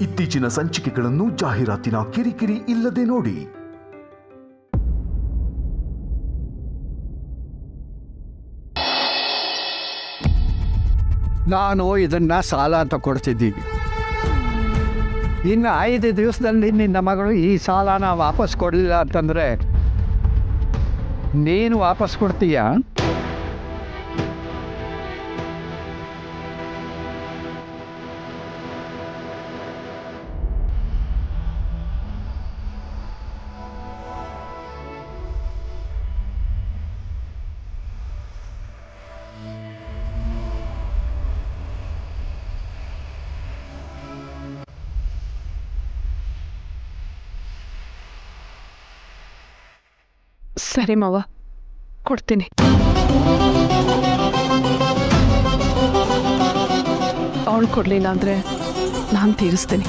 ಇತ್ತೀಚಿನ ಸಂಚಿಕೆಗಳನ್ನು ಜಾಹೀರಾತಿನ ಕಿರಿಕಿರಿ ಇಲ್ಲದೆ ನೋಡಿ. ನಾನು ಇದನ್ನ ಸಾಲ ಅಂತ ಕೊಡ್ತಿದ್ದೀನಿ. ಇನ್ನು 5 ದಿವಸದಲ್ಲಿ ನಿನ್ನ ಮಗಳು ಈ ಸಾಲನ ವಾಪಸ್ ಕೊಡಲಿಲ್ಲ ಅಂತಂದರೆ ನೀನು ವಾಪಸ್ ಕೊಡ್ತೀಯಾ? ಸರಿ ಮಾವ, ಕೊಡ್ತೀನಿ. ಅವಳು ಕೊಡಲಿಲ್ಲ ಅಂದರೆ ನಾನು ತೀರಿಸ್ತೀನಿ.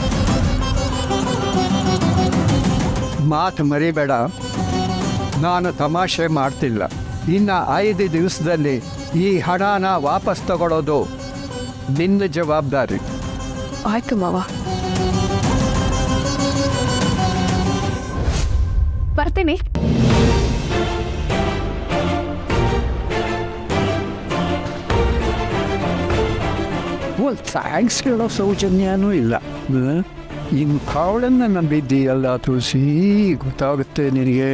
ಮಾತು ಮರಿಬೇಡ, ನಾನು ತಮಾಷೆ ಮಾಡ್ತಿಲ್ಲ. ಇನ್ನು 5 ದಿವಸದಲ್ಲಿ ಈ ಹಣನ ವಾಪಸ್ ತಗೊಳ್ಳೋದು ನಿನ್ನ ಜವಾಬ್ದಾರಿ. ಆಯ್ತು ಮಾವ. ಬರ್ತೀನಿ. ಒಂದು ಥ್ಯಾಂಕ್ಸ್ ಹೇಳೋ ಸೌಜನ್ಯನೂ ಇಲ್ಲ. ಇನ್ನು ಕಾವಳನ್ನು ನಂಬಿದ್ದೀಯಲ್ಲ ತುಳಸಿ, ಗೊತ್ತಾಗುತ್ತೆ ನಿನಗೆ.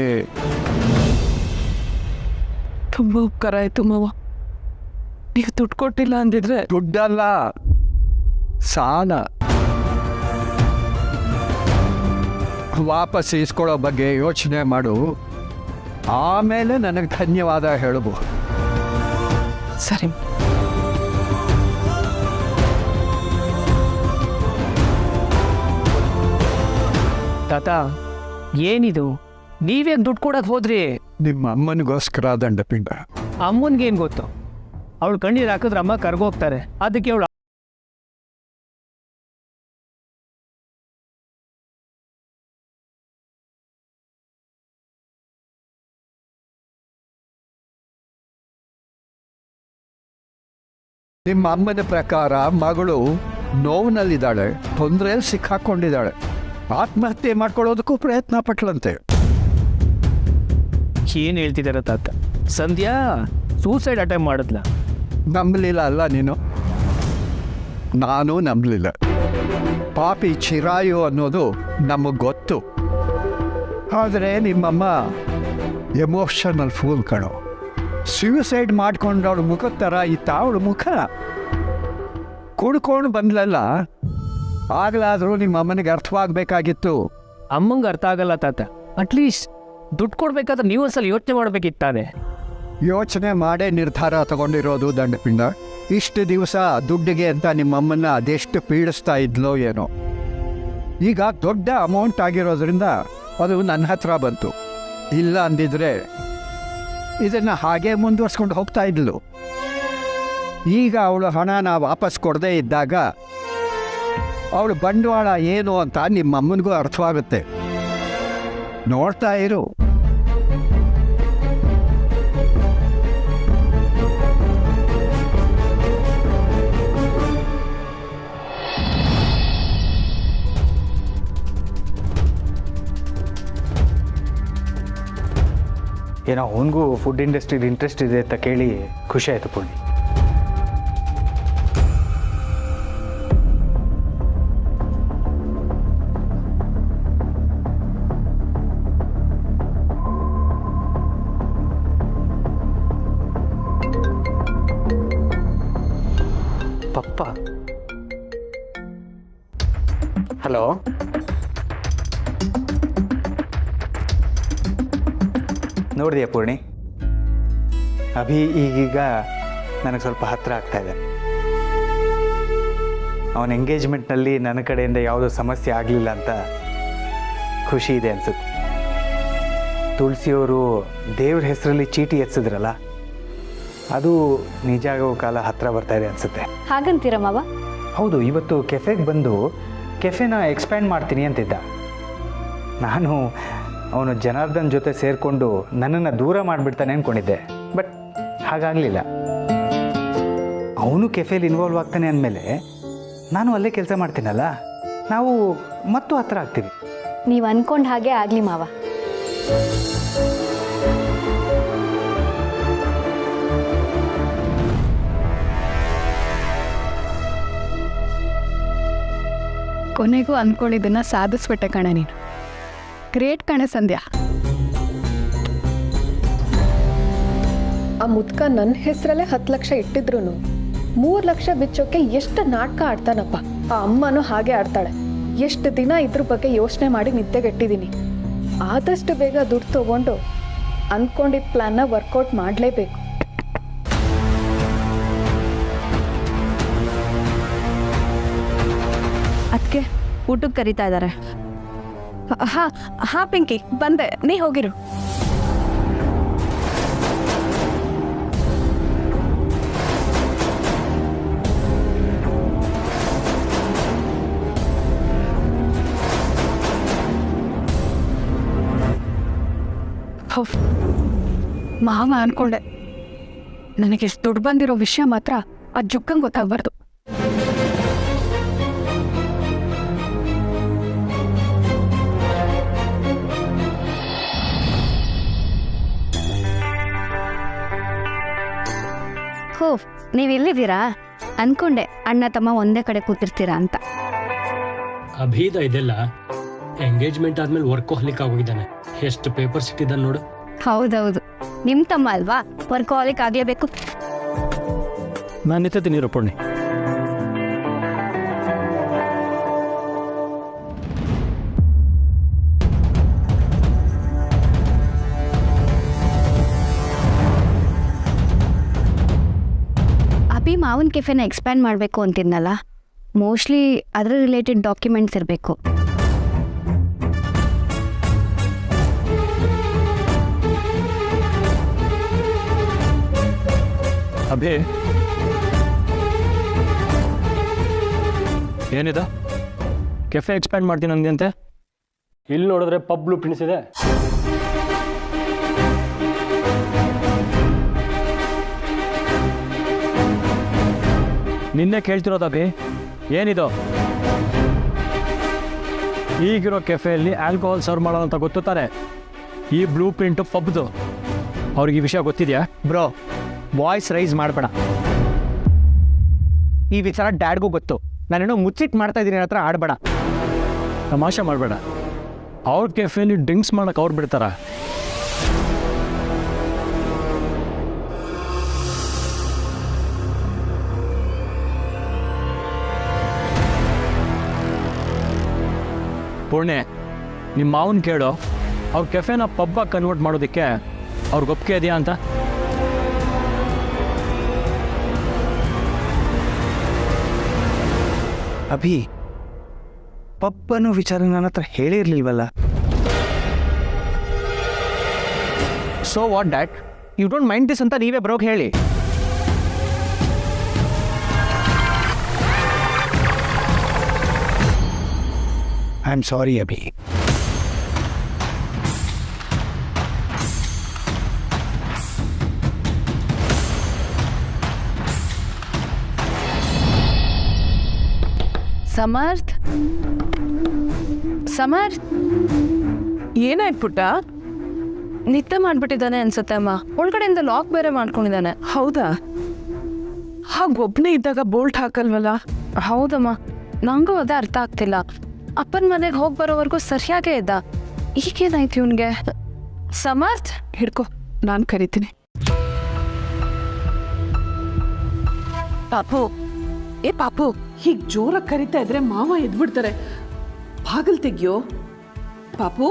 ತುಂಬ ಉಪಕಾರ ಆಯಿತು ಮಾವ. ನೀವು ದುಡ್ಡು ಕೊಟ್ಟಿಲ್ಲ ಅಂದಿದ್ರೆ. ದುಡ್ಡಲ್ಲ, ಸಾಲ. ವಾಪಸ್ ಇಸ್ಕೊಳ್ಳೋ ಬಗ್ಗೆ ಯೋಚನೆ ಮಾಡು, ಆಮೇಲೆ ನನಗೆ ಧನ್ಯವಾದ ಹೇಳಬಹುದು. ಸರಿ. ತಾತ, ಏನಿದು? ನೀವೇ ದುಡ್ಡು ಕೊಡಕ್ಕೆ ಹೋದ್ರಿ? ನಿಮ್ಮ ಅಮ್ಮನಿಗೋಸ್ಕರ ದಂಡಪಿಂಡ. ಅಮ್ಮನಿಗೇನು ಗೊತ್ತು? ಅವಳು ಕಣ್ಣೀರು ಹಾಕಿದ್ರೆ ಅಮ್ಮ ಕರ್ಗೋಗ್ತಾರೆ. ಅದಕ್ಕೆ ಅವಳು ನಿಮ್ಮ ಅಮ್ಮನ ಪ್ರಕಾರ ಮಗಳು ನೋವಿನಲ್ಲಿದ್ದಾಳೆ, ತೊಂದರೆಯಲ್ಲಿ ಸಿಕ್ಕಾಕೊಂಡಿದ್ದಾಳೆ, ಆತ್ಮಹತ್ಯೆ ಮಾಡ್ಕೊಳ್ಳೋದಕ್ಕೂ ಪ್ರಯತ್ನ ಪಟ್ಲಂತೆ. ಏನು ಹೇಳ್ತಿದ್ದಾರೆ ತಾತ? ಸಂಧ್ಯಾ ಸೂಸೈಡ್ ಅಟೆಂಪ್ಟ್ ಮಾಡಿದ್ಲ? ನಂಬಲಿಲ್ಲ ಅಲ್ಲ ನೀನು? ನಾನು ನಂಬಲಿಲ್ಲ. ಪಾಪಿ ಚಿರಾಯು ಅನ್ನೋದು ನಮಗೆ ಗೊತ್ತು. ಆದರೆ ನಿಮ್ಮಮ್ಮ ಎಮೋಷನಲ್ ಫೂಲ್ ಕಣೋ. ಸ್ಯೂಸೈಡ್ ಮಾಡ್ಕೊಂಡವಳ ಮುಖದ ಥರ ಇತ್ತ ಅವಳ ಮುಖ. ಕುಡ್ಕೊಂಡು ಬಂದ್ಲಲ್ಲ, ಆಗಲಾದರೂ ನಿಮ್ಮ ಅಮ್ಮನಿಗೆ ಅರ್ಥವಾಗಬೇಕಾಗಿತ್ತು. ಅಮ್ಮಂಗೆ ಅರ್ಥ ಆಗಲ್ಲ ತಾತ. ಅಟ್ಲೀಸ್ಟ್ ದುಡ್ಡು ಕೊಡ್ಬೇಕಾದ್ರೆ ನೀವು ಒಂದ್ಸಲ ಯೋಚನೆ ಮಾಡ್ಬೇಕಿತ್ತಾನೆ. ಯೋಚನೆ ಮಾಡೇ ನಿರ್ಧಾರ ತಗೊಂಡಿರೋದು ದಂಡಪಿಂಡ. ಇಷ್ಟು ದಿವಸ ದುಡ್ಡಿಗೆ ಅಂತ ನಿಮ್ಮಮ್ಮನ್ನ ಅದೆಷ್ಟು ಪೀಡಿಸ್ತಾ ಇದ್ಲೋ ಏನೋ. ಈಗ ದೊಡ್ಡ ಅಮೌಂಟ್ ಆಗಿರೋದ್ರಿಂದ ಅದು ನನ್ನ ಹತ್ರ ಬಂತು. ಇಲ್ಲ ಅಂದಿದ್ರೆ ಇದನ್ನು ಹಾಗೆ ಮುಂದುವರ್ಸ್ಕೊಂಡು ಹೋಗ್ತಾ ಇದ್ಲು. ಈಗ ಅವಳು ಹಣನ ವಾಪಸ್ ಕೊಡದೇ ಇದ್ದಾಗ ಅವಳು ಬಂಡವಾಳ ಏನು ಅಂತ ನಿಮ್ಮಮ್ಮನಿಗೂ ಅರ್ಥವಾಗುತ್ತೆ. ನೋಡ್ತಾ ಇರು. ಏನೋ ಅವನಿಗೂ ಫುಡ್ ಇಂಡಸ್ಟ್ರಿಲಿ ಇಂಟ್ರೆಸ್ಟ್ ಇದೆ ಅಂತ ಕೇಳಿ ಖುಷಿ ಆಯಿತು ಪುಣ್ಯ. ಪಪ್ಪ, ಹಲೋ. ನೋಡಿದೆಯಾ ಪೂರ್ಣಿ, ಅಭಿ ಈಗೀಗ ನನಗೆ ಸ್ವಲ್ಪ ಹತ್ತಿರ ಆಗ್ತಾಯಿದೆ. ಅವನ ಎಂಗೇಜ್ಮೆಂಟ್ನಲ್ಲಿ ನನ್ನ ಕಡೆಯಿಂದ ಯಾವುದೋ ಸಮಸ್ಯೆ ಆಗಲಿಲ್ಲ ಅಂತ ಖುಷಿ ಇದೆ ಅನಿಸುತ್ತೆ. ತುಳಸಿಯವರು ದೇವ್ರ ಹೆಸರಲ್ಲಿ ಚೀಟಿ ಎತ್ಸಿದ್ರಲ್ಲ, ಅದು ನಿಜ ಆಗೋ ಕಾಲ ಹತ್ತಿರ ಬರ್ತಾಯಿದೆ ಅನಿಸುತ್ತೆ. ಹಾಗಂತೀರ ಮಾವ? ಹೌದು, ಇವತ್ತು ಕೆಫೆಗೆ ಬಂದು ಕೆಫೆನ ಎಕ್ಸ್ಪ್ಯಾಂಡ್ ಮಾಡ್ತೀನಿ ಅಂತಿದ್ದ. ನಾನು ಅವನು ಜನಾರ್ದನ್ ಜೊತೆ ಸೇರಿಕೊಂಡು ನನ್ನನ್ನು ದೂರ ಮಾಡಿಬಿಡ್ತಾನೆ ಅಂದ್ಕೊಂಡಿದ್ದೆ. ಬಟ್ ಹಾಗಾಗಲಿಲ್ಲ. ಅವನು ಕೆಫೆಲಿ ಇನ್ವಾಲ್ವ್ ಆಗ್ತಾನೆ ಅಂದಮೇಲೆ ನಾನು ಅಲ್ಲೇ ಕೆಲಸ ಮಾಡ್ತೀನಲ್ಲ, ನಾವು ಮತ್ತು ಹತ್ರ ಆಗ್ತೀವಿ. ನೀವು ಅಂದ್ಕೊಂಡು ಹಾಗೆ ಆಗಲಿ ಮಾವ. ಕೊನೆಗೂ ಅಂದ್ಕೊಂಡಿದ್ದನ್ನ ಸಾಧಿಸ್ಬಿಟ್ಟೆ ಕಣೆ ನೀನು. ಗ್ರೇಟ್ ಕಣೆ ಸಂಧ್ಯಾ. ಆ ಮುದ್ಕ ನನ್ನ ಹೆಸರಲ್ಲೇ 10 ಲಕ್ಷ ಇಟ್ಟಿದ್ರು 3 ಲಕ್ಷ ಬಿಚ್ಚೋಕೆ ಎಷ್ಟು ನಾಟಕ ಆಡ್ತಾನಪ್ಪ. ಆ ಅಮ್ಮನೂ ಹಾಗೆ ಆಡ್ತಾಳೆ. ಎಷ್ಟು ದಿನ ಇದ್ರ ಬಗ್ಗೆ ಯೋಚನೆ ಮಾಡಿ ನಿದ್ದೆಗೆಟ್ಟಿದ್ದೀನಿ. ಆದಷ್ಟು ಬೇಗ ದುಡ್ಡು ತಗೊಂಡು ಅಂದ್ಕೊಂಡಿದ್ದ ಪ್ಲಾನ್ನ ವರ್ಕೌಟ್ ಮಾಡಲೇಬೇಕು. ಅದಕ್ಕೆ ಊಟಕ್ಕೆ ಕರೀತಾ ಇದ್ದಾರೆ. ಹಾ ಪಿಂಕಿ ಬಂದೆ, ನೀ ಹೋಗಿರು. ಮಾವ ಅನ್ಕೊಂಡೆ, ನನಗೆ ಎಷ್ಟು ದುಡ್ಡು ಬಂದಿರೋ ವಿಷಯ ಮಾತ್ರ ಆ ಜುಕ್ಕಂಗೆ ಗೊತ್ತಾಗ್ಬಾರ್ದು. ಹೋ, ನೀವು ಎಲ್ಲಿದ್ದೀರಾ? ಅನ್ಕೊಂಡೆ ಅಣ್ಣ ತಮ್ಮ ಒಂದೇ ಕಡೆ ಕೂತಿರ್ತೀರಾ ಅಂತ. ಅಭೀದ ಇದೆಲ್ಲ ಎಂಗೇಜ್ಮೆಂಟ್ ಆದ್ಮೇಲೆ ವರ್ಕೋಹಲಿಕ್ ಆಗೋಗಿದ್ದಾನೆ. ಎಷ್ಟು ಪೇಪರ್ಸ್ ಇಟ್ಟಿದ್ದಾನೆ ನೋಡು. ಹೌದೌದು, ನಿಮ್ಮ ತಮ್ಮ ಅಲ್ವಾ, ವರ್ಕೋಹಾಲಿಕ್ ಆಗಲೇಬೇಕು. ನಾನು ನಿಂತೀನಿ ರೂಪಣ್ಣಿ. ಅಭಿ ಮಾವನ್ ಕೆಫೆನ ಎಕ್ಸ್ಪ್ಯಾಂಡ್ ಮಾಡಬೇಕು ಅಂತಿದ್ನಲ್ಲ, ಮೋಸ್ಟ್ಲಿ ಅದರ ರಿಲೇಟೆಡ್ ಡಾಕ್ಯುಮೆಂಟ್ಸ್ ಇರಬೇಕು. ಅಭಿ, ಏನಿದೆ? ಕೆಫೆ ಎಕ್ಸ್ಪ್ಯಾಂಡ್ ಮಾಡ್ತೀನಿ ಅಂದಂತೆ. ಇಲ್ಲಿ ನೋಡಿದ್ರೆ ಪಬ್ ಬ್ಲೂ ಪ್ರಿಂಟ್ಸ್ ಇದೆ. ನಿನ್ನೆ ಕೇಳ್ತಿರೋದು ಅಭಿ, ಏನಿದು? ಈಗಿರೋ ಕೆಫೆಯಲ್ಲಿ ಆಲ್ಕೋಹಾಲ್ ಸರ್ವ್ ಮಾಡೋದು ಅಂತ ಗೊತ್ತುತ್ತಾರೆ. ಈ ಬ್ಲೂ ಪ್ರಿಂಟು ಪಬ್ದು. ಅವ್ರಿಗೆ ಈ ವಿಷಯ ಗೊತ್ತಿದೆಯಾ? ಬ್ರೋ, ವಾಯ್ಸ್ ರೈಸ್ ಮಾಡಬೇಡ. ಈ ವಿಚಾರ ಡ್ಯಾಡ್ಗೂ ಗೊತ್ತು. ನಾನೇನೋ ಮುಚ್ಚಿಟ್ಟು ಮಾಡ್ತಾ ಇದ್ದೀನಿ ಹತ್ರ ಆಡಬೇಡ. ತಮಾಷೆ ಮಾಡಬೇಡ. ಅವ್ರ ಕೆಫೆಯಲ್ಲಿ ಡ್ರಿಂಕ್ಸ್ ಮಾಡೋಕೆ ಅವ್ರು ಬಿಡ್ತಾರ? ಪುಣ್ಯ, ನಿಮ್ಮ ಮಾವನ್ ಕೇಳು, ಅವ್ರ ಕೆಫೆನ ಪಬ್ಬಾಗಿ ಕನ್ವರ್ಟ್ ಮಾಡೋದಕ್ಕೆ ಅವ್ರಿಗೆ ಒಪ್ಪಿಗೆ ಇದೆಯಾ ಅಂತ. ಅಭಿ, ಪಬ್ ಅನ್ನೋ ವಿಚಾರ ನನ್ನ ಹತ್ರ ಹೇಳಿರ್ಲಿಲ್ವಲ್ಲ. So what that, you don't mind this ಅಂತ ನೀವೇ ಬ್ರೋಕ್ ಹೇಳಿ. I am sorry Abhi. Samarth, Samarth, ಏನಾಯ್ತು ಪುಟ್ಟ? ನಿದ್ದೆ ಮಾಡ್ಬಿಟ್ಟಿದ್ದಾನೆ ಅನ್ಸುತ್ತೆ ಅಮ್ಮ. ಒಳಗಡೆಯಿಂದ ಲಾಕ್ ಬೇರೆ ಮಾಡ್ಕೊಂಡಿದ್ದಾನೆ. ಹೌದಾ? ಹಾಗೊಬ್ಬನೇ ಇದ್ದಾಗ ಬೋಲ್ಟ್ ಹಾಕಲ್ವಲ್ಲ? ಹೌದಮ್ಮ, ನಂಗೂ ಅದೇ ಅರ್ಥ ಆಗ್ತಿಲ್ಲ. ಅಪ್ಪನ ಮನೆಗೆ ಹೋಗಿ ಬರೋವರೆಗೂ ಸರಿಯಾಗೇ ಇದ್ದ. ಈಗೇನಾಯ್ತು ಇವನ್ಗೆ? ಸಮರ್ಥ್, ಹಿಡ್ಕೊ, ನಾನು ಕರಿತೀನಿ. ಪಾಪು, ಏ ಪಾಪು, ಹೀಗೆ ಜೋರಾಗಿ ಕರಿತಾ ಇದ್ರೆ ಮಾವ ಎದ್ಬಿಡ್ತಾರೆ. ಬಾಗಿಲು ತೆಗಿಯೋ ಪಾಪು.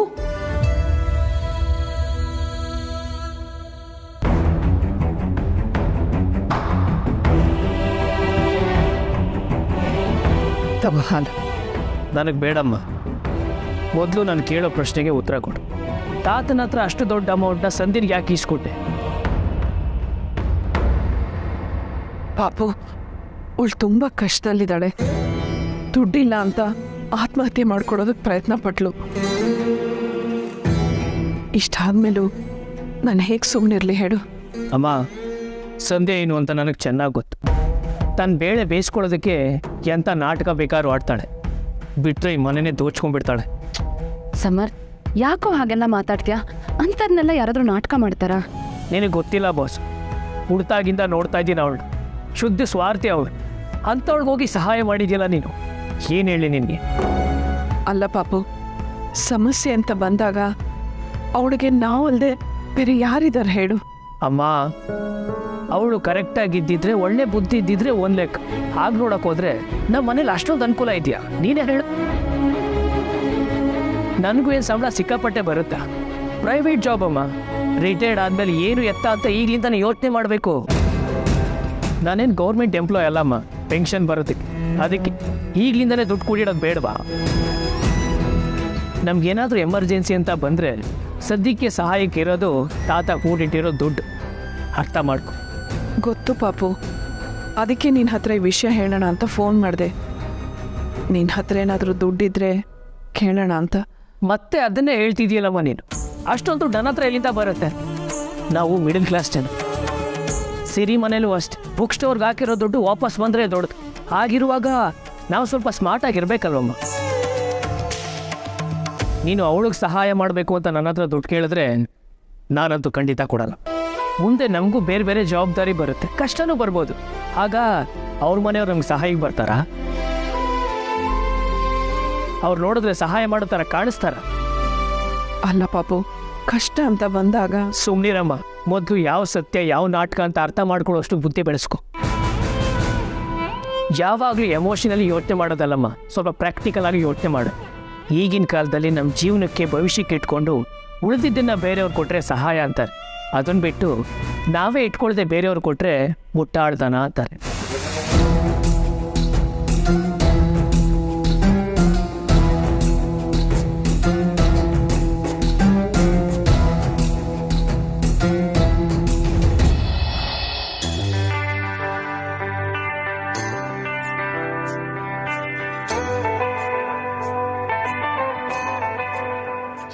ನನಗೆ ಬೇಡಮ್ಮ. ಮೊದಲು ನಾನು ಕೇಳೋ ಪ್ರಶ್ನೆಗೆ ಉತ್ತರ ಕೊಡು. ತಾತನ ಹತ್ರ ಅಷ್ಟು ದೊಡ್ಡ ಅಮೌಂಟ್ನ ಸಂಧಿಗೆ ಯಾಕೆ ಈಸ್ಕೊಟ್ಟೆ? ಪಾಪು, ಅವಳು ತುಂಬ ಕಷ್ಟದಲ್ಲಿದ್ದಾಳೆ. ದುಡ್ಡಿಲ್ಲ ಅಂತ ಆತ್ಮಹತ್ಯೆ ಮಾಡ್ಕೊಡೋದಕ್ಕೆ ಪ್ರಯತ್ನ ಪಟ್ಲು. ಇಷ್ಟಾದ್ಮೇಲೂ ನಾನು ಹೇಗೆ ಸುಮ್ಮನಿರಲಿ ಹೇಳು? ಅಮ್ಮ, ಸಂಧ್ಯೆ ಏನು ಅಂತ ನನಗೆ ಚೆನ್ನಾಗಿ ಗೊತ್ತು. ತನ್ನ ಬೇಳೆ ಬೇಯಿಸ್ಕೊಳ್ಳೋದಕ್ಕೆ ಎಂಥ ನಾಟಕ ಬೇಕಾದ್ರೂ ಆಡ್ತಾಳೆ. ಬಿಟ್ಟರೆ ಈ ಮನೆನೇ ದೋಚ್ಕೊಂಡ್ಬಿಡ್ತಾಳೆ. ಸಮರ್, ಯಾಕೋ ಹಾಗೆಲ್ಲ ಮಾತಾಡ್ತೀಯಾ? ಅಂಥದ್ನೆಲ್ಲ ಯಾರಾದರೂ ನಾಟಕ ಮಾಡ್ತಾರಾ? ನಿನಗೆ ಗೊತ್ತಿಲ್ಲ ಬಾಸ್, ಹುಡ್ತಾಗಿಂದ ನೋಡ್ತಾ ಇದ್ದೀನಿ ಅವಳು ಶುದ್ಧ ಸ್ವಾರ್ಥಿ ಅವಳು. ಅಂಥವಳಿಗೆ ಹೋಗಿ ಸಹಾಯ ಮಾಡಿದ್ಯಲ್ಲ ನೀನು, ಏನು ಹೇಳಿ ನಿನಗೆ? ಅಲ್ಲ ಪಾಪು, ಸಮಸ್ಯೆ ಅಂತ ಬಂದಾಗ ಅವಳಿಗೆ ನಾವಲ್ಲದೆ ಬೇರೆ ಯಾರಿದ್ದಾರೆ ಹೇಳು? ಅಮ್ಮ, ಅವಳು ಕರೆಕ್ಟಾಗಿದ್ದಿದ್ರೆ, ಒಳ್ಳೆ ಬುದ್ಧಿ ಇದ್ದಿದ್ರೆ ಒಂದು ಲೆಕ್ಕ. ಹಾಗೆ ನೋಡಕ್ಕೆ ಹೋದ್ರೆ ನಮ್ಮ ಮನೇಲಿ ಅಷ್ಟೊಂದು ಅನುಕೂಲ ಇದೆಯಾ? ನೀನೇ ಹೇಳು. ನನಗೂ ಏನು ಸಂಬಳ ಸಿಕ್ಕಾಪಟ್ಟೆ ಬರುತ್ತಾ? ಪ್ರೈವೇಟ್ ಜಾಬ್ ಅಮ್ಮ. ರಿಟೈರ್ಡ್ ಆದಮೇಲೆ ಏನು ಎತ್ತ ಅಂತ ಈಗಲಿಂದನೇ ಯೋಚನೆ ಮಾಡಬೇಕು. ನಾನೇನು ಗೌರ್ಮೆಂಟ್ ಎಂಪ್ಲಾಯ್ ಅಲ್ಲಮ್ಮ, ಪೆನ್ಷನ್ ಬರುತ್ತೆ. ಅದಕ್ಕೆ ಈಗಲಿಂದನೇ ದುಡ್ಡು ಕೂಡಿಡೋದು ಬೇಡವಾ? ನಮ್ಗೇನಾದರೂ ಎಮರ್ಜೆನ್ಸಿ ಅಂತ ಬಂದರೆ ಸದ್ಯಕ್ಕೆ ಸಹಾಯಕ್ಕೆ ಇರೋದು ತಾತ ಕೂಡಿಟ್ಟಿರೋ ದುಡ್ಡು. ಅರ್ಥ ಮಾಡ್ಕೊ. ಗೊತ್ತು ಪಾಪು, ಅದಕ್ಕೆ ನಿನ್ನ ಹತ್ರ ಈ ವಿಷಯ ಹೇಳೋಣ ಅಂತ ಫೋನ್ ಮಾಡಿದೆ. ನಿನ್ನ ಹತ್ರ ಏನಾದರೂ ದುಡ್ಡಿದ್ರೆ ಕೇಳೋಣ ಅಂತ. ಮತ್ತೆ ಅದನ್ನೇ ಹೇಳ್ತಿದ್ಯಲ್ಲಮ್ಮ ನೀನು. ಅಷ್ಟೊಂದು ದುಡ್ಡು ನನ್ನ ಹತ್ರ ಎಲ್ಲಿಂದ ಬರುತ್ತೆ? ನಾವು ಮಿಡಲ್ ಕ್ಲಾಸ್ ಜನ. ಸಿರಿ ಮನೇಲೂ ಅಷ್ಟೆ, ಬುಕ್ ಸ್ಟೋರ್ಗೆ ಹಾಕಿರೋ ದುಡ್ಡು ವಾಪಸ್ ಬಂದರೆ ದೊಡ್ಡದು. ಹಾಗಿರುವಾಗ ನಾವು ಸ್ವಲ್ಪ ಸ್ಮಾರ್ಟಾಗಿರ್ಬೇಕಲ್ವಮ್ಮ. ನೀನು ಅವಳಿಗೆ ಸಹಾಯ ಮಾಡಬೇಕು ಅಂತ ನನ್ನ ಹತ್ರ ದುಡ್ಡು ಕೇಳಿದ್ರೆ ನಾನಂತೂ ಖಂಡಿತ ಕೊಡಲ್ಲ. ಮುಂದೆ ನಮಗೂ ಬೇರೆ ಬೇರೆ ಜವಾಬ್ದಾರಿ ಬರುತ್ತೆ, ಕಷ್ಟನೂ ಬರ್ಬೋದು. ಆಗ ಅವ್ರ ಮನೆಯವ್ರು ನಮ್ಗೆ ಸಹಾಯಕ್ಕೆ ಬರ್ತಾರಾ? ಅವ್ರು ನೋಡಿದ್ರೆ ಸಹಾಯ ಮಾಡೋ ಥರ ಕಾಣಿಸ್ತಾರ? ಅಲ್ಲ ಪಾಪು, ಕಷ್ಟ ಅಂತ ಬಂದಾಗ ಸುಮ್ಮನಿರಮ್ಮ. ಮೊದಲು ಯಾವ ಸತ್ಯ ಯಾವ ನಾಟಕ ಅಂತ ಅರ್ಥ ಮಾಡ್ಕೊಳ್ಳೋಷ್ಟು ಬುದ್ಧಿ ಬೆಳೆಸ್ಕೊ. ಯಾವಾಗಲೂ ಎಮೋಷನಲಿ ಯೋಚನೆ ಮಾಡೋದಲ್ಲಮ್ಮ, ಸ್ವಲ್ಪ ಪ್ರಾಕ್ಟಿಕಲ್ ಆಗಿ ಯೋಚನೆ ಮಾಡು. ಈಗಿನ ಕಾಲದಲ್ಲಿ ನಮ್ಮ ಜೀವನಕ್ಕೆ ಭವಿಷ್ಯಕ್ಕೆ ಇಟ್ಕೊಂಡು ಉಳಿದಿದ್ದನ್ನು ಬೇರೆಯವ್ರು ಕೊಟ್ಟರೆ ಸಹಾಯ ಅಂತಾರೆ. ಅದನ್ನು ಬಿಟ್ಟು ನಾವೇ ಇಟ್ಕೊಳ್ದೆ ಬೇರೆಯವ್ರು ಕೊಟ್ಟರೆ ಮುಟ್ಟಾಳ್ದನ ಅಂತಾರೆ.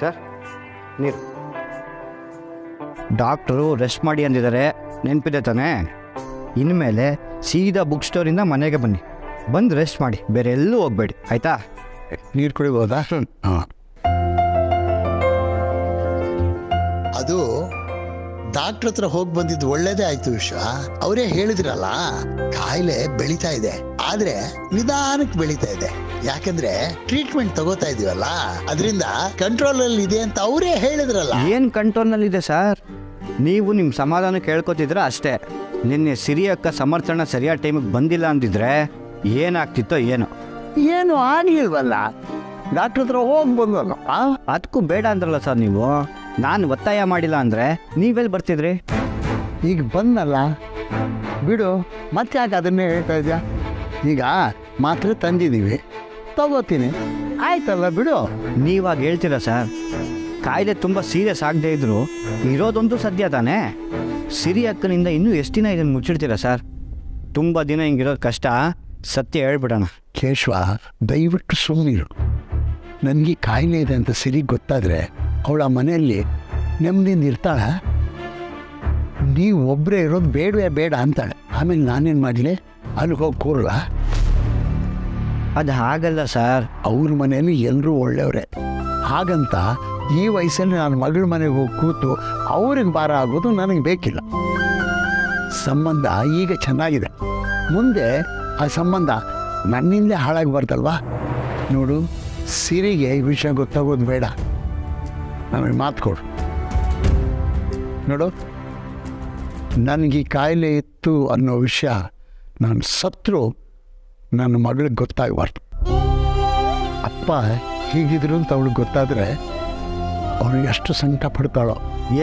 ಸರ್, ನೀರು. ಡಾಕ್ಟರು ರೆಸ್ಟ್ ಮಾಡಿ ಅಂದಿದ್ದಾರೆ, ನೆನಪಿದೆ ತಾನೇ? ಇನ್ಮೇಲೆ ಸೀದಾ ಬುಕ್ ಸ್ಟೋರಿಂದ ಮನೆಗೆ ಬನ್ನಿ. ಬಂದು ರೆಸ್ಟ್ ಮಾಡಿ, ಬೇರೆ ಎಲ್ಲೂ ಹೋಗ್ಬೇಡಿ, ಆಯಿತಾ? ನೀರು ಕುಡಿಬೋದಾ? ಹಾಂ. ಅದು ಡಾಕ್ಟ್ರ್ ಹತ್ರ ಹೋಗಿ ಬಂದಿದ್ದು ಒಳ್ಳೇದೇ ಆಯ್ತು ವಿಶ್ವ. ಅವರೇ ಹೇಳಿದ್ರಲ್ಲ, ಕಾಯಿಲೆ ಬೆಳೀತಾ ಇದೆ, ಆದ್ರೆ ನಿಧಾನಕ್ಕೆ ಬೆಳೀತಾ ಇದೆ. ಯಾಕಂದ್ರೆ ಟ್ರೀಟ್ಮೆಂಟ್ ತಗೋತಾ ಇದೀವಲ್ಲ, ಅದರಿಂದ ಕಂಟ್ರೋಲ್ ಅಲ್ಲಿ ಇದೆ ಅಂತ ಅವರೇ ಹೇಳಿದ್ರಲ್ಲ. ಏನು ಕಂಟ್ರೋಲ್ನಲ್ಲಿದೆ ಸರ್? ನೀವು ನಿಮ್ಮ ಸಮಾಧಾನ ಕೇಳ್ಕೊತಿದ್ರೆ ಅಷ್ಟೇ. ನಿನ್ನೆ ಸಿರಿ ಅಕ್ಕ ಸಮರ್ಥನ ಸರಿಯಾದ ಟೈಮಿಗೆ ಬಂದಿಲ್ಲ ಅಂದಿದ್ರೆ ಏನಾಗ್ತಿತ್ತೋ ಏನೋ. ಏನು ಆಗಿಲ್ವಲ್ಲ, ಡಾಕ್ಟ್ರ್ ಹತ್ರ ಹೋಗಿ ಬಂದಲ್ಲ. ಅದಕ್ಕೂ ಬೇಡ ಅಂದ್ರಲ್ಲ ಸರ್ ನೀವು. ನಾನು ಒತ್ತಾಯ ಮಾಡಿಲ್ಲ ಅಂದರೆ ನೀವೆಲ್ಲಿ ಬರ್ತಿದ್ರಿ? ಈಗ ಬಂದಲ್ಲ, ಬಿಡು. ಮತ್ತೆ ಯಾಕೆ ಅದನ್ನೇ ಹೇಳ್ತಾ ಇದೆಯಾ? ಈಗ ಮಾತ್ರೆ ತಂದಿದ್ದೀವಿ, ತಗೋತೀನಿ, ಆಯ್ತಲ್ಲ, ಬಿಡು. ನೀವಾಗ ಹೇಳ್ತೀರಾ ಸರ್? ಕಾಯಿಲೆ ತುಂಬ ಸೀರಿಯಸ್ ಆಗದೆ ಇದ್ರು ಇರೋದೊಂದು ಸದ್ಯ ತಾನೇ. ಸಿರಿ ಅಕ್ಕನಿಂದ ಇನ್ನೂ ಎಷ್ಟು ದಿನ ಇದನ್ನು ಮುಚ್ಚಿಡ್ತೀರಾ ಸರ್? ತುಂಬ ದಿನ ಹಿಂಗಿರೋದು ಕಷ್ಟ. ಸತ್ಯ ಹೇಳ್ಬಿಡೋಣ. ಕೇಶವ, ದಯವಿಟ್ಟು ಸುಮ್ಮನಿರು. ನನಗೆ ಕಾಯಿಲೆ ಇದೆ ಅಂತ ಸಿರಿಗೆ ಗೊತ್ತಾದರೆ ಅವಳ ಮನೆಯಲ್ಲಿ ನೆಮ್ಮದಿಯಿಂದ ಇರ್ತಾಳ? ನೀವು ಒಬ್ಬರೇ ಇರೋದು ಬೇಡವೇ ಬೇಡ ಅಂತಾಳೆ. ಆಮೇಲೆ ನಾನೇನು ಮಾಡಲಿ? ಅಲ್ಲಿಗೆ ಹೋಗಿ ಕೂರಲ್ಲ? ಅದು ಹಾಗಲ್ಲ ಸರ್. ಅವ್ರ ಮನೆಯಲ್ಲಿ ಎಲ್ಲರೂ ಒಳ್ಳೆಯವರೇ. ಹಾಗಂತ ಈ ವಯಸ್ಸಲ್ಲಿ ನಾನು ಮಗಳ ಮನೆಗೆ ಹೋಗಿ ಕೂತು ಅವ್ರಿಗೆ ಭಾರ ಆಗೋದು ನನಗೆ ಬೇಕಿಲ್ಲ. ಸಂಬಂಧ ಈಗ ಚೆನ್ನಾಗಿದೆ, ಮುಂದೆ ಆ ಸಂಬಂಧ ನನ್ನಿಂದಲೇ ಹಾಳಾಗಬಾರ್ದಲ್ವಾ? ನೋಡು, ಸಿರಿಗೆ ಈ ವಿಷಯ ಗೊತ್ತಾಗೋದು ಬೇಡ. ನನಗೆ ಮಾತು ಕೊಡು. ನೋಡು, ನನಗೆ ಈ ಕಾಯಿಲೆ ಇತ್ತು ಅನ್ನೋ ವಿಷಯ ನಾನು ಸತ್ರು ನನ್ನ ಮಗಳಿಗೆ ಗೊತ್ತಾಗಬಾರ್ದು. ಅಪ್ಪ ಹೀಗಿದ್ರು ಅಂತ ಅವಳಿಗೆ ಗೊತ್ತಾದರೆ ಅವಳು ಎಷ್ಟು ಸಂಕಟ ಪಡ್ತಾಳೋ.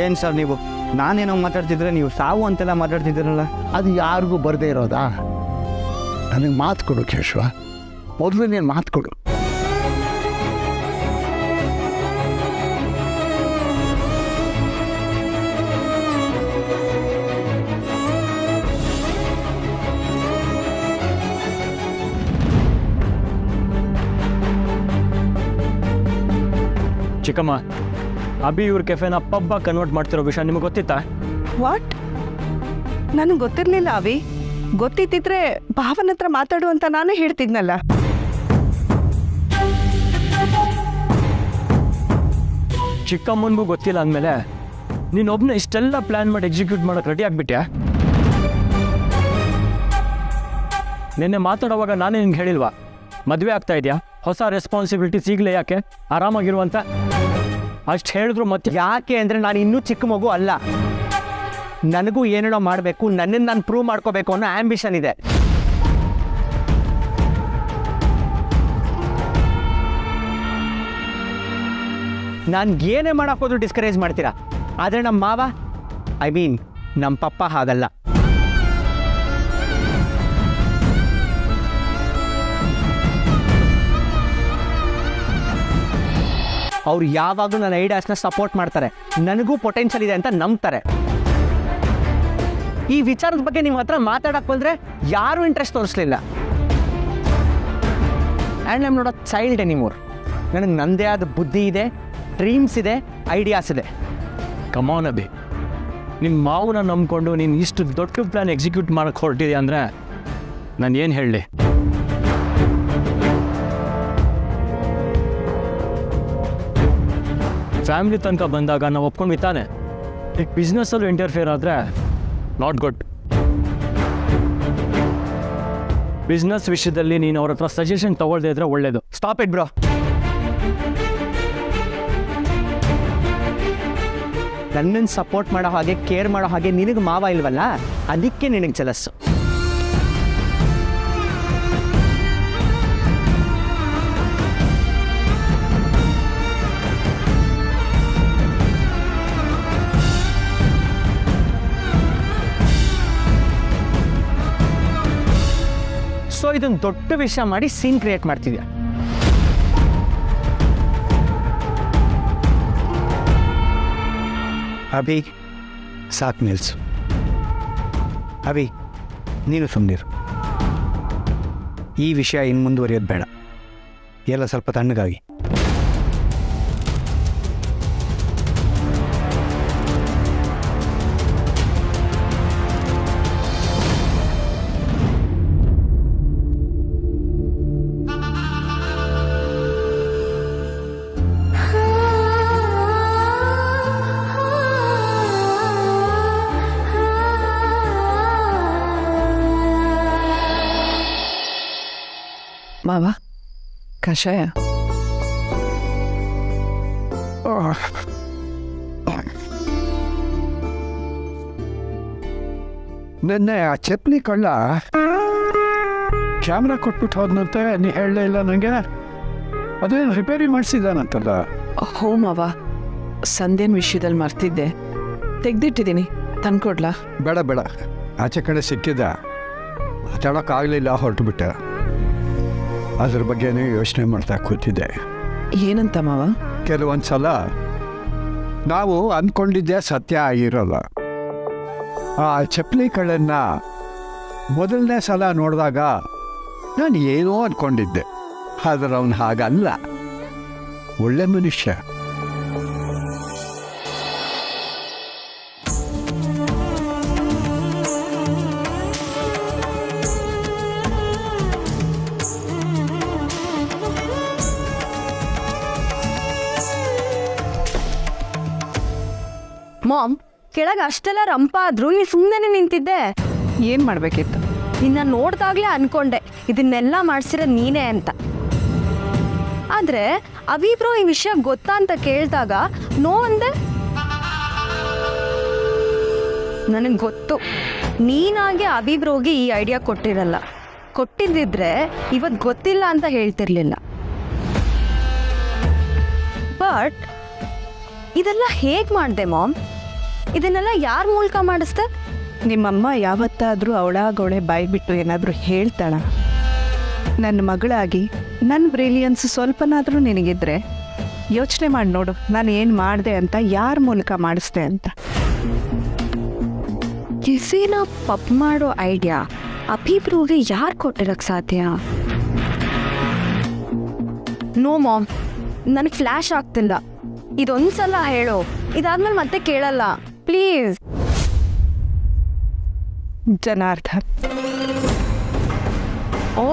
ಏನು ಸರ್ ನೀವು? ನಾನೇನೋ ಮಾತಾಡ್ತಿದ್ರೆ ನೀವು ಸಾವು ಅಂತೆಲ್ಲ ಮಾತಾಡ್ತಿದ್ದೀರಲ್ಲ. ಅದು ಯಾರಿಗೂ ಬರದೇ ಇರೋದಾ? ನನಗೆ ಮಾತು ಕೊಡು ಕೇಶವ, ಮೊದಲು ನೀನು ಮಾತು ಕೊಡು. ಚಿಕ್ಕಮ್ಮ, ಅಭಿ ಇವ್ರ ಕೆಫೆನ ಪಬ್ಬ ಕನ್ವರ್ಟ್ ಮಾಡ್ತಿರೋ ವಿಷಯ ನಿಮಗೆ ಗೊತ್ತಿತ್ತಾ? ವಾಟ್? ನನಗೆ ಗೊತ್ತಿರಲಿಲ್ಲ ಅವಿ. ಗೊತ್ತಿದ್ದಿದ್ರೆ ಭಾವನ ಹತ್ರ ಮಾತಾಡು ಅಂತ ನಾನೇ ಹೇಳ್ತಿದ್ನಲ್ಲ. ಚಿಕ್ಕಮ್ಮನಿಗೂ ಗೊತ್ತಿಲ್ಲ ಅಂದಮೇಲೆ ನೀನೊಬ್ಬನ ಇಷ್ಟೆಲ್ಲ ಪ್ಲ್ಯಾನ್ ಮಾಡಿ ಎಕ್ಸಿಕ್ಯೂಟ್ ಮಾಡೋಕ್ಕೆ ರೆಡಿ ಆಗಿಬಿಟ್ಯಾ? ನಿನ್ನೆ ಮಾತಾಡೋವಾಗ ನಾನೇ ನಿನ್ಗೆ ಹೇಳಿಲ್ವಾ ಮದುವೆ ಆಗ್ತಾ ಇದೆಯಾ, ಹೊಸ ರೆಸ್ಪಾನ್ಸಿಬಿಲಿಟಿ ಸಿಗಲೇ ಯಾಕೆ, ಆರಾಮಾಗಿರುವಂತ? ಅಷ್ಟು ಹೇಳಿದ್ರು ಮತ್ತೆ ಯಾಕೆ ಅಂದರೆ ನಾನು ಇನ್ನೂ ಚಿಕ್ಕ ಮಗು ಅಲ್ಲ. ನನಗೂ ಏನೇನೋ ಮಾಡಬೇಕು, ನನ್ನನ್ನು ನಾನು ಪ್ರೂವ್ ಮಾಡ್ಕೋಬೇಕು ಅನ್ನೋ ಆ್ಯಂಬಿಷನ್ ಇದೆ. ನಾನು ಏನೇ ಮಾಡೋಕ್ಕೋದ್ರು ಡಿಸ್ಕರೇಜ್ ಮಾಡ್ತೀರಾ, ಆದರೆ ನಮ್ಮ ಮಾವ ನಮ್ಮ ಪಪ್ಪ ಹಾಗಲ್ಲ. ಅವ್ರು ಯಾವಾಗಲೂ ನನ್ನ ಐಡಿಯಾಸ್ನ ಸಪೋರ್ಟ್ ಮಾಡ್ತಾರೆ, ನನಗೂ ಪೊಟೆನ್ಷಿಯಲ್ ಇದೆ ಅಂತ ನಂಬ್ತಾರೆ. ಈ ವಿಚಾರದ ಬಗ್ಗೆ ನಿಮ್ಮ ಹತ್ರ ಮಾತಾಡಕ್ಕೆ ಬಂದರೆ ಯಾರೂ ಇಂಟ್ರೆಸ್ಟ್ ತೋರಿಸ್ಲಿಲ್ಲ. And I'm not a child anymore. ನನಗೆ ನನ್ನದೇ ಆದ ಬುದ್ಧಿ ಇದೆ, ಡ್ರೀಮ್ಸ್ ಇದೆ, ಐಡಿಯಾಸ್ ಇದೆ. ಕಮಾನ್ ಅಭಿ, ನಿಮ್ಮ ಮಾವನ ನಂಬ್ಕೊಂಡು ನೀನು ಇಷ್ಟು ದೊಡ್ಡ ಪ್ಲ್ಯಾನ್ ಎಕ್ಸಿಕ್ಯೂಟ್ ಮಾಡೋಕ್ಕೆ ಹೊರಟಿದೆ ಅಂದರೆ ನಾನು ಏನು ಹೇಳಲಿ? ಫ್ಯಾಮಿಲಿ ತನಕ ಬಂದಾಗ ನಾವು ಒಪ್ಕೊಂಡು ತಾನೆ. ಈಗ ಬಿಸ್ನೆಸ್ಸಲ್ಲೂ ಇಂಟರ್ಫಿಯರ್ ಆದರೆ ನಾಟ್ ಗುಡ್. ಬಿಸ್ನೆಸ್ ವಿಷಯದಲ್ಲಿ ನೀನು ಅವ್ರ ಹತ್ರ ಸಜೆಷನ್ ತಗೊಳ್ದೇ ಇದ್ರೆ ಒಳ್ಳೇದು. Stop it bro. ನನ್ನನ್ನು ಸಪೋರ್ಟ್ ಮಾಡೋ ಹಾಗೆ, ಕೇರ್ ಮಾಡೋ ಹಾಗೆ ನಿನಗೆ ಮಾವ ಇಲ್ವಲ್ಲ, ಅದಕ್ಕೆ ನಿನಗೆ ಜಲಸ್ಸು. ಸೊ ಇದೊಂದು ದೊಡ್ಡ ವಿಷಯ ಮಾಡಿ ಸೀನ್ ಕ್ರಿಯೇಟ್ ಮಾಡ್ತಿದ್ಯಾ. ಅಭಿ, ಸಾಕು ನಿಲ್ಸು. ಅಭಿ, ನೀನು ಸುಮ್ಮನಿರು. ಈ ವಿಷಯ ಇನ್ನು ಮುಂದುವರಿಯೋದು ಬೇಡ. ಎಲ್ಲ ಸ್ವಲ್ಪ ತಣ್ಣಗಾಗಿ. ಮಾವ, ಕಷಾಯ. ನಿನ್ನೆ ಆ ಚಪ್ಪಲಿ ಕಳ್ಳ ಕ್ಯಾಮ್ರಾ ಕೊಟ್ಬಿಟ್ಟು ಹೋದ್ನಂತೆ, ನೀ ಹೇಳಲೇ ಇಲ್ಲ ನನಗೆ. ಅದೇನು ರಿಪೇರಿ ಮಾಡಿಸಿದಾನಂತಲ್ಲ? ಹೋ ಮಾವ, ಸಂಧ್ಯನ ವಿಷಯದಲ್ಲಿ ಮರ್ತಿದ್ದೆ, ತೆಗ್ದಿಟ್ಟಿದ್ದೀನಿ, ತಂದ್ಕೊಡ್ಲಾ? ಬೇಡ ಬೇಡ, ಆಚೆ ಕಡೆ ಸಿಕ್ಕಿದ್ದ, ಮಾತಾಡೋಕ್ಕಾಗಲಿಲ್ಲ, ಹೊರಟುಬಿಟ್ಟೆ. ಅದ್ರ ಬಗ್ಗೆನೇ ಯೋಚನೆ ಮಾಡ್ತಾ ಕೂತಿದ್ದೆ. ಏನಂತ ಮಾವ? ಕೆಲವೊಂದು ಸಲ ನಾವು ಅಂದ್ಕೊಂಡಿದ್ದೆ ಸತ್ಯ ಆಗಿರೋಲ್ಲ. ಆ ಚಪ್ಪಲಿ ಕಳ್ಳನ್ನ ಮೊದಲನೇ ಸಲ ನೋಡಿದಾಗ ನಾನು ಏನೋ ಅಂದ್ಕೊಂಡಿದ್ದೆ, ಆದರೆ ಅವನು ಹಾಗಲ್ಲ, ಒಳ್ಳೆ ಮನುಷ್ಯ. ಮಾಮ್, ಕೆಳಗೆ ಅಷ್ಟೆಲ್ಲ ರಂಪ ಆದ್ರೂ ನೀನು ಸುಮ್ಮನೆ ನಿಂತಿದ್ದೆ. ಏನು ಮಾಡಬೇಕಿತ್ತು? ನಿನ್ನ ನೋಡ್ದಾಗ್ಲೇ ಅನ್ಕೊಂಡೆ ಇದನ್ನೆಲ್ಲ ಮಾಡ್ಸಿರೋದು ನೀನೇ ಅಂತ. ಆದ್ರೆ ಅವಿಬ್ರು ಈ ವಿಷಯ ಗೊತ್ತಾ ಅಂತ ಕೇಳಿದಾಗ ನೋ ಅಂದೆ. ನನಗೆ ಗೊತ್ತು, ನೀನಾಗೆ ಅವಿಬ್ರೋಗಿ ಈ ಐಡಿಯಾ ಕೊಟ್ಟಿರಲ್ಲ. ಕೊಟ್ಟಿದ್ದಿದ್ರೆ ಇವತ್ತು ಗೊತ್ತಿಲ್ಲ ಅಂತ ಹೇಳ್ತಿರ್ಲಿಲ್ಲ. ಬಟ್ ಇದೆಲ್ಲ ಹೇಗೆ ಮಾಡಿದೆ ಮಾಮ್? ಇದನ್ನೆಲ್ಲ ಯಾರ ಮೂಲಕ ಮಾಡಿಸ್ದೆ? ನಿಮ್ಮಮ್ಮ ಯಾವತ್ತಾದರೂ ಅವಳಾಗೊಳೆ ಬಾಯಿ ಬಿಟ್ಟು ಏನಾದರೂ ಹೇಳ್ತಾಳ? ನನ್ನ ಮಗಳಾಗಿ ನನ್ನ ಬ್ರಿಲಿಯನ್ಸ್ ಸ್ವಲ್ಪನಾದರೂ ನಿನಗಿದ್ರೆ ಯೋಚನೆ ಮಾಡಿ ನೋಡು, ನಾನು ಏನು ಮಾಡಿದೆ ಅಂತ, ಯಾರ ಮೂಲಕ ಮಾಡಿಸ್ದೆ ಅಂತ. ಕೆಫೆನ ಪಬ್ ಮಾಡೋ ಐಡಿಯಾ ಅಭಿಪ್ರೂವ್ಗೆ ಯಾರು ಕೊಟ್ಟಿರಕ್ಕೆ ಸಾಧ್ಯ? ನೋ ಮಾಮ್, ನನಗೆ ಫ್ಲ್ಯಾಶ್ ಆಗ್ತಿಲ್ಲ. ಇದೊಂದ್ಸಲ ಹೇಳು, ಇದಾದ್ಮೇಲೆ ಮತ್ತೆ ಕೇಳಲ್ಲ ಪ್ಲೀಸ್. ಜನಾರ್ದನ್. ಓ,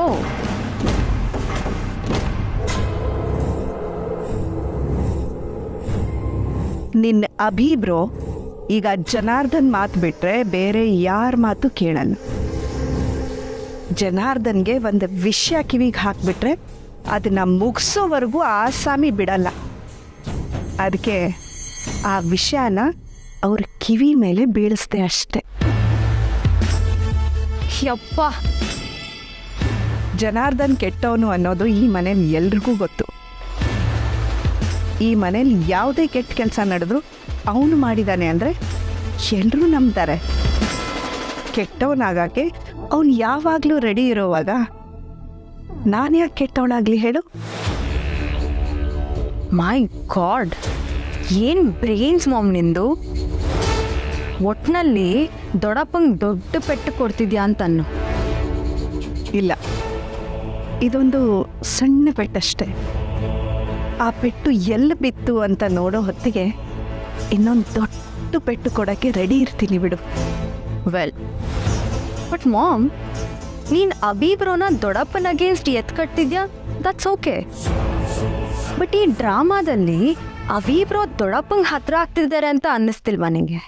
ನಿನ್ನ ಅಭಿಬ್ರೋ ಈಗ ಜನಾರ್ದನ್ ಮಾತು ಬಿಟ್ಟರೆ ಬೇರೆ ಯಾರ ಮಾತು ಕೇಳಲ್ಲ. ಜನಾರ್ದನ್ಗೆ ಒಂದು ವಿಷಯ ಕಿವಿಗೆ ಹಾಕಿಬಿಟ್ರೆ ಅದನ್ನು ಮುಗಿಸೋವರೆಗೂ ಆಸಾಮಿ ಬಿಡಲ್ಲ. ಅದಕ್ಕೆ ಆ ವಿಷಯನ ಅವ್ರ ಕಿವಿ ಮೇಲೆ ಬೀಳಿಸ್ದೆ ಅಷ್ಟೆ. ಯಪ್ಪ, ಜನಾರ್ದನ್ ಕೆಟ್ಟವನು ಅನ್ನೋದು ಈ ಮನೇಲಿ ಎಲ್ರಿಗೂ ಗೊತ್ತು. ಈ ಮನೇಲಿ ಯಾವುದೇ ಕೆಟ್ಟ ಕೆಲಸ ನಡೆದ್ರು ಅವನು ಮಾಡಿದ್ದಾನೆ ಅಂದರೆ ಎಲ್ಲರೂ ನಂಬ್ತಾರೆ. ಕೆಟ್ಟವನಾಗಕ್ಕೆ ಅವನು ಯಾವಾಗಲೂ ರೆಡಿ ಇರೋವಾಗ ನಾನು ಯಾಕೆ ಕೆಟ್ಟವನಾಗಲಿ ಹೇಳು? ಮೈ ಗಾಡ್, ಏನು ಬ್ರೈನ್ಸ್ ಮಾಮ್ ನಿಂದು. ಒಟ್ನಲ್ಲಿ ದೊಡ್ಡಪ್ಪಂಗೆ ದೊಡ್ಡ ಪೆಟ್ಟು ಕೊಡ್ತಿದ್ಯಾ ಅಂತನ್ನು. ಇಲ್ಲ, ಇದೊಂದು ಸಣ್ಣ ಪೆಟ್ಟಷ್ಟೆ. ಆ ಪೆಟ್ಟು ಎಲ್ಲಿ ಬಿತ್ತು ಅಂತ ನೋಡೋ ಹೊತ್ತಿಗೆ ಇನ್ನೊಂದು ದೊಡ್ಡ ಪೆಟ್ಟು ಕೊಡೋಕ್ಕೆ ರೆಡಿ ಇರ್ತೀನಿ ಬಿಡು. ವೆಲ್, ಬಟ್ ಮಾಮ್, ನೀನು ಅಬೀಬ್ರೋನ ದೊಡ್ಡಪ್ಪನ ಅಗೇನ್ಸ್ಟ್ ಎತ್ಕಟ್ಟಿದ್ಯಾ, ದಟ್ಸ್ ಓಕೆ. ಬಟ್ ಈ ಡ್ರಾಮಾದಲ್ಲಿ ಅಬೀಬ್ರೋ ದೊಡ್ಡಪ್ಪಂಗೆ ಹತ್ರ ಆಗ್ತಿದ್ದಾರೆ ಅಂತ ಅನ್ನಿಸ್ತಿಲ್ವಾ ನಿಂಗೆ?